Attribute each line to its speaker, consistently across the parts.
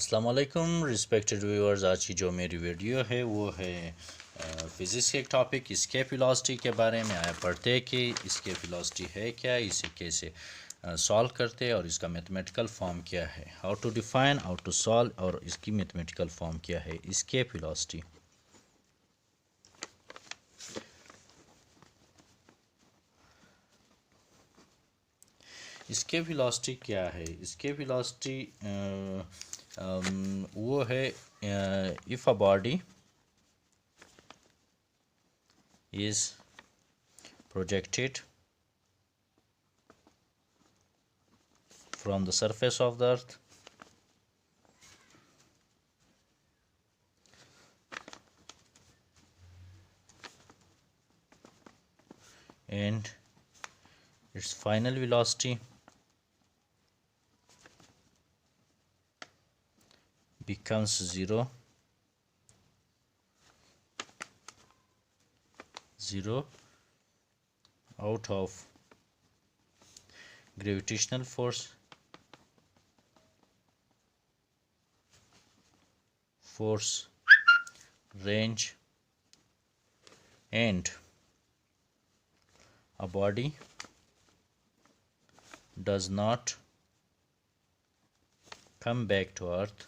Speaker 1: अस्सलाम वालेकुम respected viewers. आज की जो मेरी वीडियो है वो है फ़िज़िक्स के एक टॉपिक स्केप वेलोसिटी के बारे में। आया पढ़ते हैं कि स्केप वेलोसिटी है क्या, इसे कैसे सॉल्व करते हैं और इसका मैथमेटिकल फॉर्म क्या है। How to define, how to solve और इसकी मैथमेटिकल फॉर्म क्या है स्केप वेलोसिटी। स्केप वेलोसिटी क्या है? स्केप वेलोसिटी वो है if a body is projected from the surface of the earth and its final velocity becomes zero out of gravitational force range, and a body does not come back to earth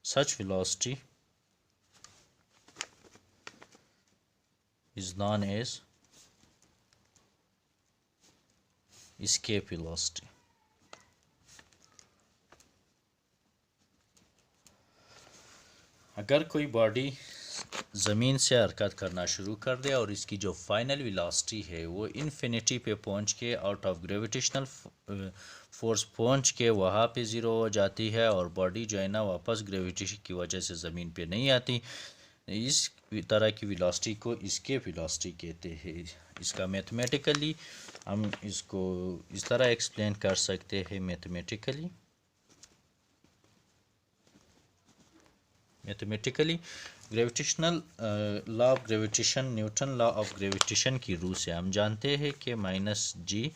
Speaker 1: such velocity is known as escape velocity. अगर कोई body ज़मीन से हरकत करना शुरू कर दे और इसकी जो फाइनल वेलोसिटी है वो इन्फिनिटी पे पहुंच के आउट ऑफ ग्रेविटेशनल फोर्स पहुंच के वहाँ पे ज़ीरो हो जाती है और बॉडी जो है ना वापस ग्रेविटी की वजह से ज़मीन पे नहीं आती, इस तरह की वेलोसिटी को एस्केप वेलोसिटी कहते हैं। इसका मैथमेटिकली हम इसको इस तरह एक्सप्लेन कर सकते हैं। Mathematically gravitational law of gravitation, Newton law of gravitation की रूल से हम जानते हैं कि -g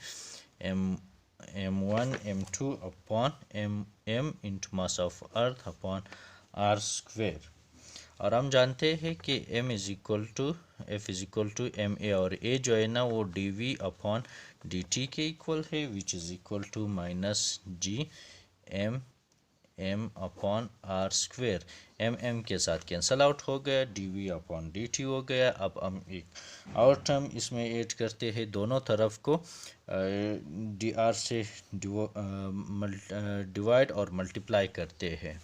Speaker 1: m1 m2 upon m into mass of earth upon r square, और हम जानते हैं कि m is equal to f is equal to M A, और a जो है ना वो dv अपॉन dt के इक्वल है, which is equal to -g m upon R square. m के साथ कैंसल आउट हो गया, dv अपॉन dt हो गया। अब हम एक और टर्म इसमें ऐड करते हैं, दोनों तरफ को dr से डिवाइड और मल्टीप्लाई करते हैं,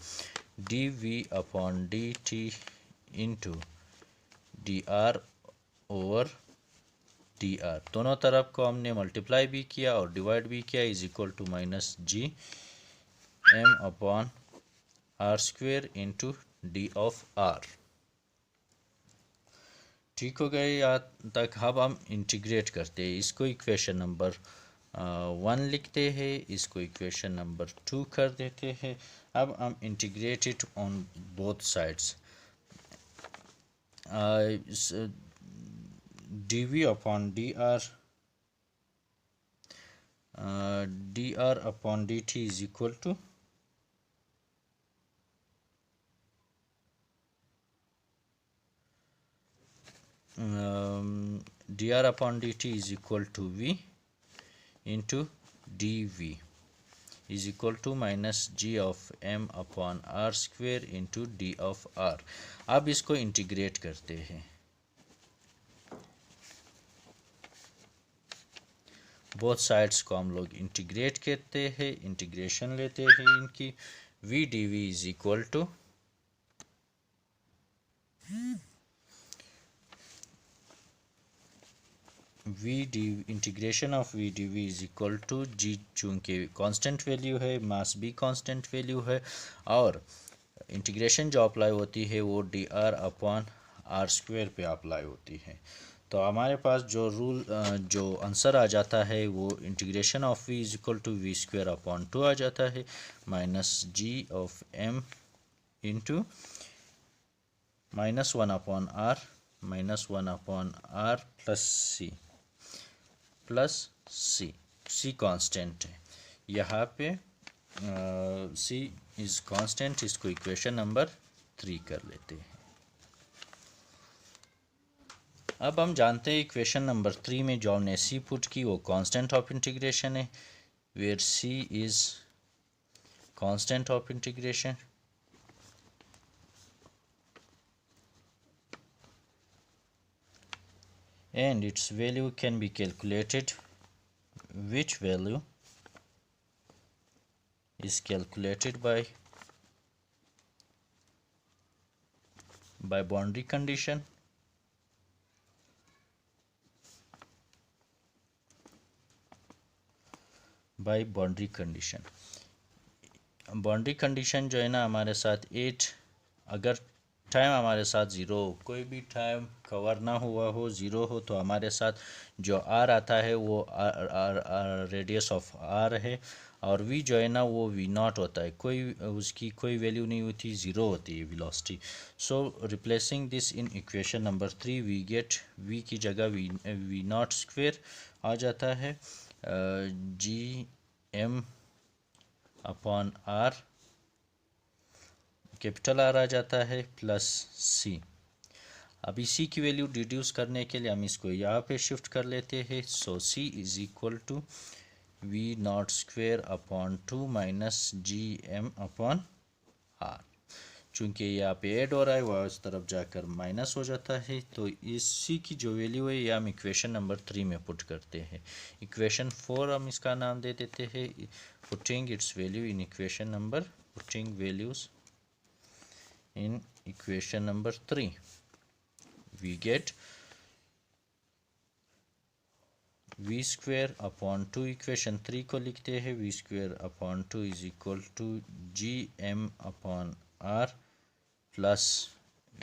Speaker 1: dv upon dt into dr over dr। दोनों तरफ को हमने मल्टीप्लाई भी किया और डिवाइड भी किया, is equal to -g m upon R square into D of R. ठीक हो गए यहाँ तक। अब हम इंटीग्रेट करते हैं, इसको इक्वेशन नंबर 1 लिखते हैं, इसको इक्वेशन नंबर 2 कर देते हैं। अब हम integrate it on both sides. D V upon D R upon D T is equal to dr upon dt is equal to v into dv is equal to -g of m upon r square into d of r। अब इसको integrate करते हैं, both sides को हम लोग integrate करते हैं, integration लेते हैं इनकी। v dv is equal to integration of v d v is equal to g, चूँकि कांस्टेंट वैल्यू है, मास भी कांस्टेंट वैल्यू है, और इंटीग्रेशन जो अप्लाई होती है वो D R upon R square पे अप्लाई होती है। तो हमारे पास जो रूल जो आंसर आ जाता है वो integration of V is equal to V square upon 2 आ जाता है, -g of m into -1 upon r plus c। C constant है, यहाँ पे सी इज़ कांस्टेंट, इसको इक्वेशन नंबर 3 कर लेते हैं। अब हम जानते हैं इक्वेशन नंबर 3 में जो हमने सी पुट की वो कांस्टेंट ऑफ इंटीग्रेशन है, where C is constant of integration and its value can be calculated, which value is calculated by boundary condition boundary condition जो है ना हमारे साथ 8, अगर टाइम हमारे साथ ज़ीरो हो, कोई भी टाइम कवर ना हुआ हो, ज़ीरो हो, तो हमारे साथ जो आर आता है वो रेडियस ऑफ आर है, और वी जो है ना वो वी नॉट होता है, कोई उसकी कोई वैल्यू नहीं होती, ज़ीरो होती है velocity. So replacing this in equation number 3 we get v की जगह वी नॉट स्क्वेयर आ जाता है, g M upon R, capital R आ जाता है, प्लस सी। अब इसी की वैल्यू डिड्यूस करने के लिए हम इसको यहाँ पे शिफ्ट कर लेते हैं। So C is equal to we not square upon 2 minus g M upon R. चूँकि यहाँ पे ऐड हो रहा है वह उस तरफ जाकर माइनस हो जाता है, तो इसी की जो वैल्यू है ये हम इक्वेशन नंबर 3 में पुट करते हैं। इक्वेशन 4 हम इसका नाम दे देते हैं, putting it's value in equation number, putting values in equation number 3 we get v square upon 2, equation 3 को लिखते हैं, v square upon 2 is equal to g m upon r plus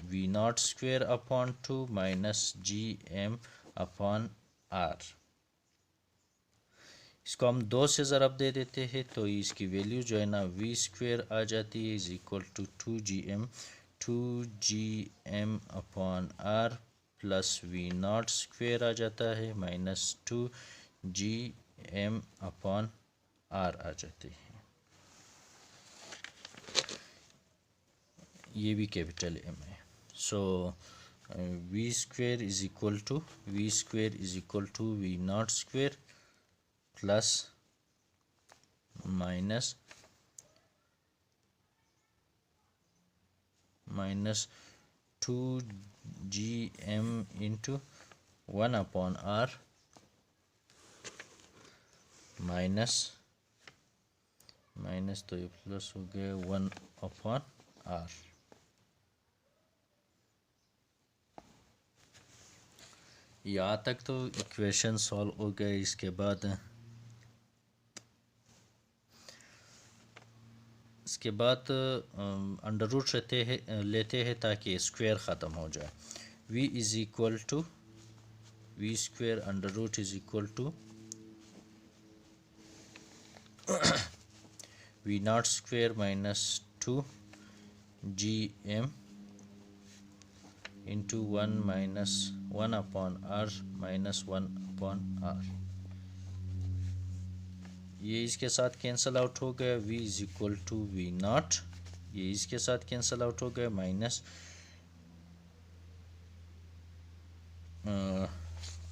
Speaker 1: v naught square upon 2 minus g m upon r। इसको हम 2 से ज़रब दे देते हैं, तो इसकी वैल्यू जो है ना वी स्क्वेयर आ जाती है is equal to 2 ji M upon R plus v not square आ जाता है माइनस 2 जी एम अपॉन आर आ जाते हैं, ये भी कैपिटल एम है। So v square is equal to we not square plus minus 2 ji M into 1 upon R minus तो ये प्लस हो गया 1 अपॉन आर। यहाँ तक तो इक्वेशन सॉल्व हो गए। इसके बाद अंडर रूट लेते हैं ताकि स्क्वायर ख़त्म हो जाए। v is equal to V square under root is equal to we naught square minus 2 ji M into 1 minus 1 upon R minus 1 upon R. ये इसके साथ कैंसल आउट हो गया, v is equal to we naught, ये इसके साथ cancel out हो गया, minus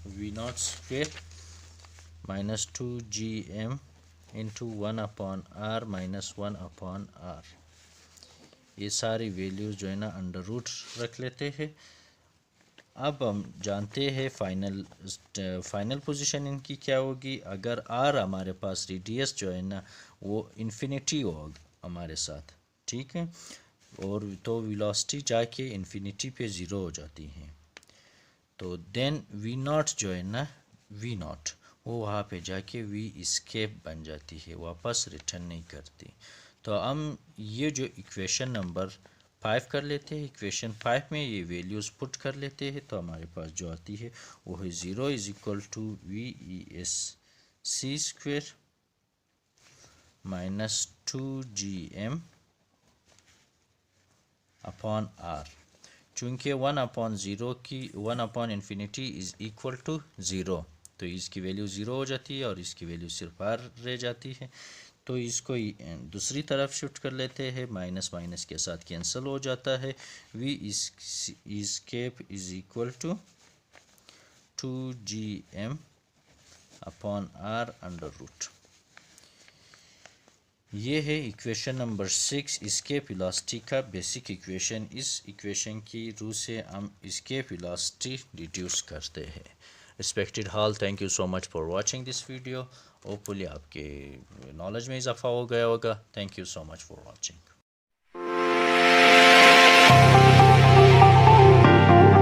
Speaker 1: V not square minus 2 ji M into 1 upon R minus 1 upon R. ये सारी वैल्यूज़ जो है ना अंडर रूट रख लेते हैं। अब हम जानते हैं फाइनल पोजीशन इनकी क्या होगी। अगर आर हमारे पास रेडियस जो है ना वो इन्फिनिटी हो हमारे साथ, ठीक है, और तो वेलोसिटी जाके इन्फिनिटी पे ज़ीरो हो जाती है, तो देन वी नॉट जो है ना वी नॉट वो वहाँ पे जाके वी इस्केप बन जाती है, वापस रिटर्न नहीं करती। तो हम ये जो इक्वेशन नंबर 5 कर लेते हैं, इक्वेशन 5 में ये वैल्यूज़ पुट कर लेते हैं, तो हमारे पास जो आती है वो है 0 is equal to V E S C square minus 2 ji M upon R. चूँकि 1 upon infinity is equal to 0, तो इसकी वैल्यू 0 हो जाती है और इसकी वैल्यू सिर्फ r रह जाती है। तो इसको दूसरी तरफ शिफ्ट कर लेते हैं, माइनस माइनस के साथ कैंसिल हो जाता है। v escape is equal to 2gm upon r under root. ये है इक्वेशन नंबर 6 एस्केप वेलोसिटी का बेसिक इक्वेशन। इस इक्वेशन की रूप से हम एस्केप वेलोसिटी डिड्यूस करते हैं। Respected hall, thank you so much for watching this video. Hopefully आपके नॉलेज में इजाफा हो गया होगा। Thank you so much for watching.